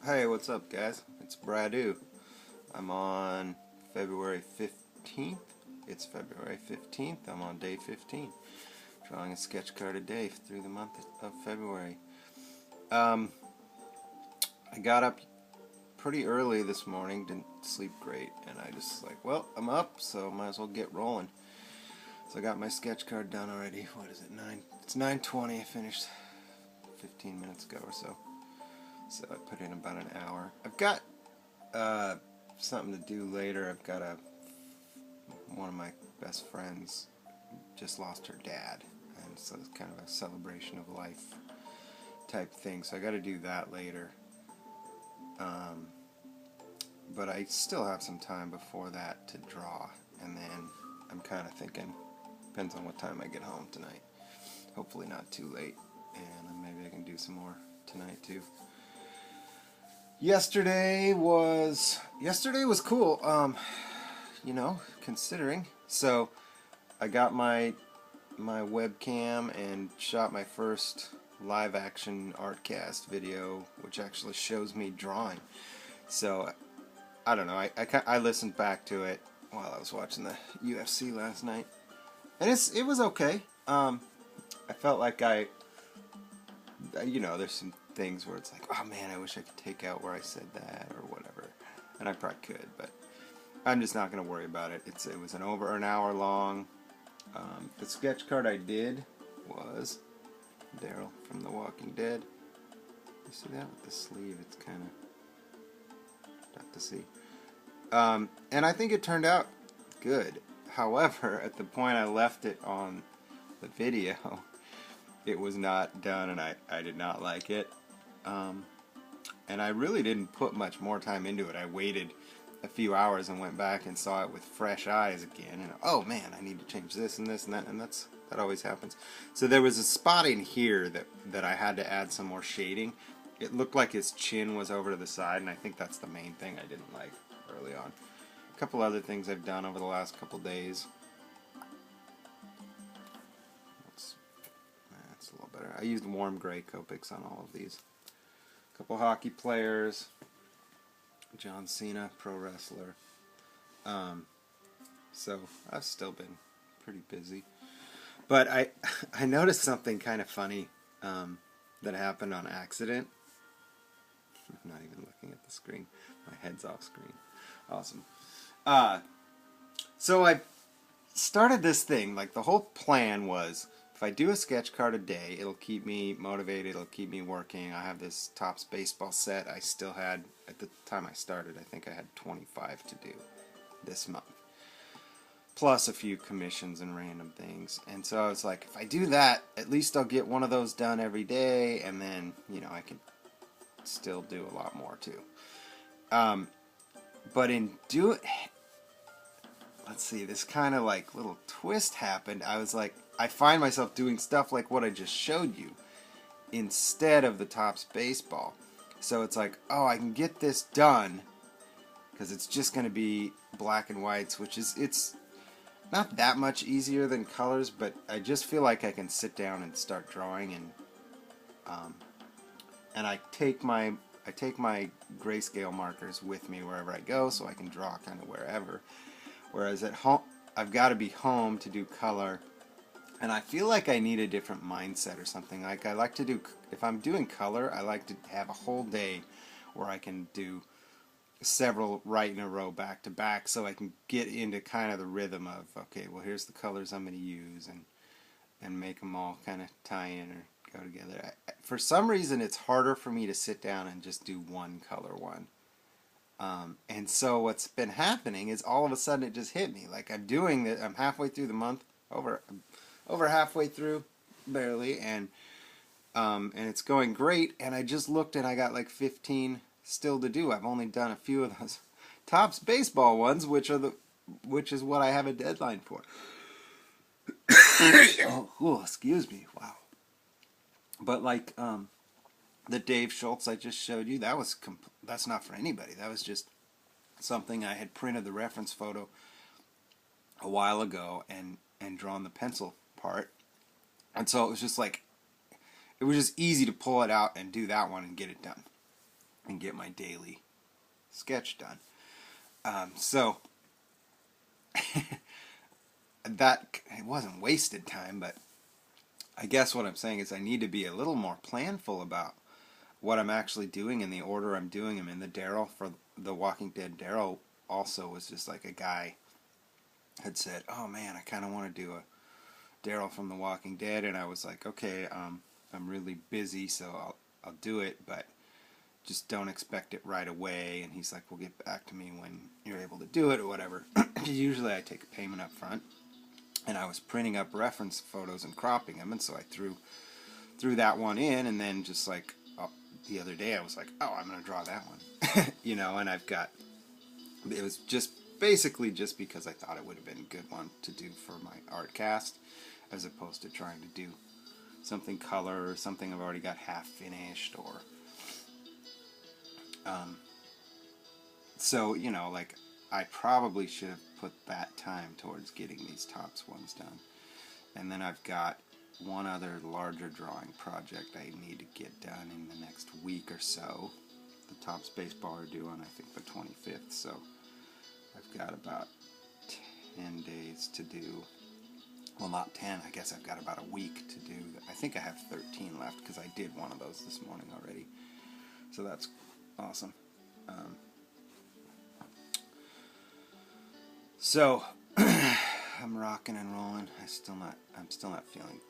Hey, what's up, guys? It's Bradu. I'm on February 15th. It's February 15th. I'm on day 15. Drawing a sketch card a day through the month of February. Um, I got up pretty early this morning, didn't sleep great, and I just well, I'm up, so might as well get rolling. So I got my sketch card done already. What is it, 9? It's 9:20. I finished 15 minutes ago or so. So I put in about an hour. I've got uh, something to do later. I've got one of my best friends just lost her dad, and so it's kind of a celebration of life type thing. So I got to do that later. Um, but I still have some time before that to draw, and then I'm kind of thinking, depends on what time I get home tonight. Hopefully not too late, and maybe I can do some more tonight too. Yesterday was cool. Considering. So I got my webcam and shot my first live action Artcast video, which actually shows me drawing. So I don't know. I listened back to it while I was watching the UFC last night, and it was okay. I felt like there's some things where it's like, oh man, I wish I could take out where I said that or whatever, and I probably could, but I'm just not gonna worry about it. It was over an hour long. The sketch card I did was Daryl from The Walking Dead. You see that with the sleeve? It's kind of tough to see. And I think it turned out good. However, at the point I left it on the video, it was not done, and I did not like it. And I really didn't put much more time into it. I waited a few hours and went back and saw it with fresh eyes again, and oh man, I need to change this and this and that, and that always happens. So there was a spot in here that I had to add some more shading. It looked like his chin was over to the side, and I think that's the main thing I didn't like early on. A couple other things I've done over the last couple days. That's a little better. I used warm gray Copics on all of these. A couple hockey players. John Cena, pro wrestler. So I've still been pretty busy. But I noticed something kind of funny that happened on accident. I'm not even looking at the screen. My head's off screen. Awesome. So I started this thing. Like, the whole plan was, if I do a sketch card a day, it'll keep me motivated, it'll keep me working. I have this Topps baseball set. I still had, at the time I started, I think I had 25 to do this month, plus a few commissions and random things. And so I was like, if I do that, at least I'll get one of those done every day, and then, I can still do a lot more too. But in let's see, this kind of like little twist happened. I was like, I find myself doing stuff like what I just showed you instead of the Topps baseball. So it's like, oh, I can get this done because it's just going to be black and whites, which it's not that much easier than colors, but I just feel like I can sit down and start drawing, and I take my grayscale markers with me wherever I go, so I can draw kind of wherever. Whereas at home, I've got to be home to do color, and I feel like I need a different mindset or something. Like, I like to do, if I'm doing color, I like to have a whole day where I can do several right in a row back to back, so I can get into kind of the rhythm of, okay, well, here's the colors I'm going to use, and make them all kind of tie in or go together. For some reason, it's harder for me to sit down and just do one color one. And so what's been happening is, all of a sudden it just hit me. Like, I'm doing it, I'm halfway through the month, over halfway through, barely, and it's going great, and I just looked and I got like 15 still to do. I've only done a few of those Topps baseball ones, which is what I have a deadline for. Oh, excuse me. Wow. But like the Dave Schultz I just showed you, that's not for anybody. That was just something I had printed the reference photo a while ago and drawn the pencil part. And so it was just easy to pull it out and do that one and get it done. and get my daily sketch done. So that, it wasn't wasted time, but I guess what I'm saying is I need to be a little more planful about what I'm actually doing in the order I'm doing them in. The Daryl for the Walking Dead, Daryl also was just like a guy had said, oh man, I kind of want to do a Daryl from The Walking Dead, and I was like, okay, I'm really busy, so I'll do it, but just don't expect it right away. And he's like, well, get back to me when you're able to do it or whatever. Usually I take a payment up front, and I was printing up reference photos and cropping them, and so I threw that one in, and then just like the other day I was like, oh, I'm going to draw that one. You know, and I've got, it was just basically just because I thought it would have been a good one to do for my art cast, as opposed to trying to do something color or something I've already got half finished, or so, you know, like, I probably should have put that time towards getting these tops ones done. And then I've got one other larger drawing project I need to get done in the next week or so. The Topps Baseball are due on, I think, the 25th, so I've got about 10 days to do. Well, not 10, I guess I've got about a week to do. I think I have 13 left, because I did one of those this morning already. So that's awesome. So I'm rocking and rolling. I'm still not feeling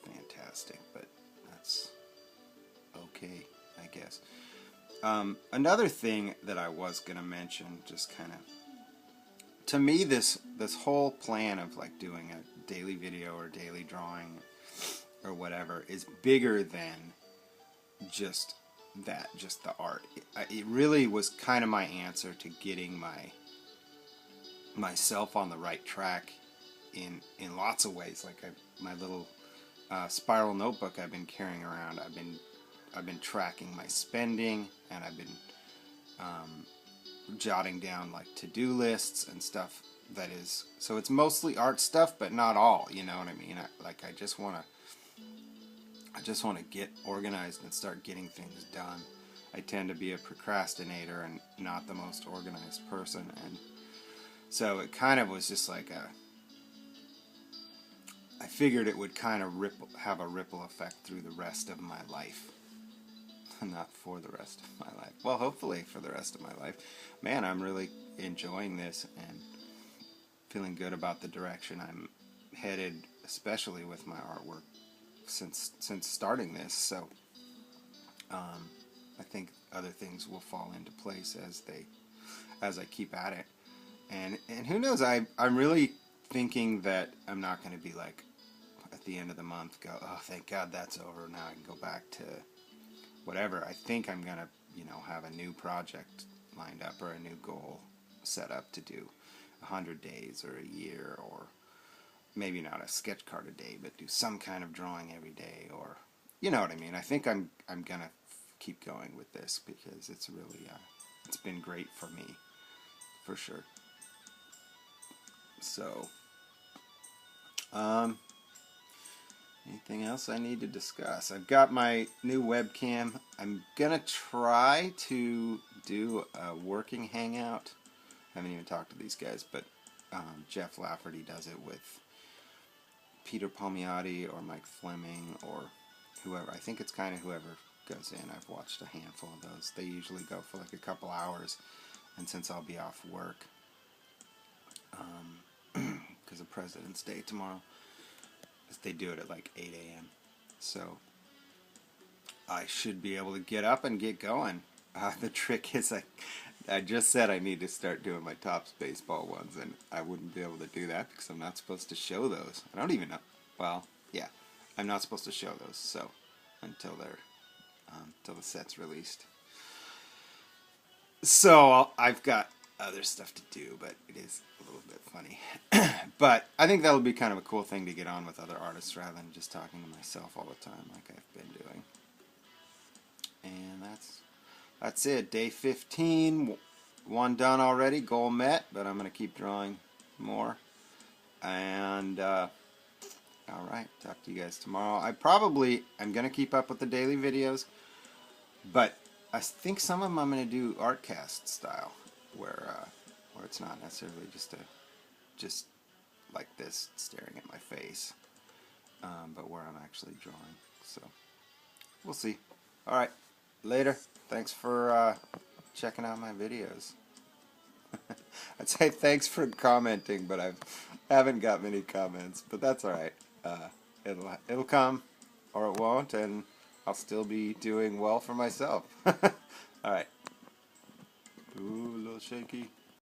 fantastic, but that's okay, I guess. Another thing that I was gonna mention, just kind of, to me, this whole plan of like doing a daily video or daily drawing or whatever is bigger than just the art. It really was kind of my answer to getting myself on the right track in lots of ways. Like my little spiral notebook I've been carrying around, I've been tracking my spending, and I've been jotting down like to-do lists and stuff. That is, so it's mostly art stuff, but not all, you know what I mean? I just want to get organized and start getting things done. I tend to be a procrastinator and not the most organized person, and so it kind of was just like I figured it would kind of have a ripple effect through the rest of my life. Not for the rest of my life. Well, hopefully for the rest of my life. Man, I'm really enjoying this and feeling good about the direction I'm headed, especially with my artwork since starting this. So I think other things will fall into place as I keep at it. And who knows, I'm really thinking that I'm not going to be like, at the end of the month, go, oh, thank God that's over, now I can go back to whatever. I think I'm going to, you know, have a new project lined up or a new goal set up to do 100 days or a year, or maybe not a sketch card a day, but do some kind of drawing every day, or, you know what I mean. I think I'm going to keep going with this because it's really, it's been great for me, for sure. So, anything else I need to discuss? I've got my new webcam. I'm gonna try to do a working hangout. I haven't even talked to these guys, but Jeff Lafferty does it with Peter Palmiotti or Mike Fleming or whoever. I think it's kind of whoever goes in. I've watched a handful of those. They usually go for like a couple hours, and since I'll be off work, because of President's Day tomorrow, they do it at like 8 a.m. So I should be able to get up and get going. The trick is I just said I need to start doing my Topps Baseball ones, and I wouldn't be able to do that because I'm not supposed to show those. I don't even know. Well, yeah, I'm not supposed to show those, so until the set's released. So I've got other stuff to do, but it is a little bit funny. But I think that'll be kind of a cool thing to get on with other artists rather than just talking to myself all the time like I've been doing. And that's it. Day 15, one done already, goal met, but I'm going to keep drawing more. And alright, talk to you guys tomorrow. I'm going to keep up with the daily videos, but I think some of them I'm going to do Artcast style, where it's not necessarily just like this, staring at my face, but where I'm actually drawing. So we'll see. All right, later. Thanks for checking out my videos. I'd say thanks for commenting, but I haven't got many comments. But that's all right. It'll come, or it won't, and I'll still be doing well for myself. All right. Ooh, a little shaky.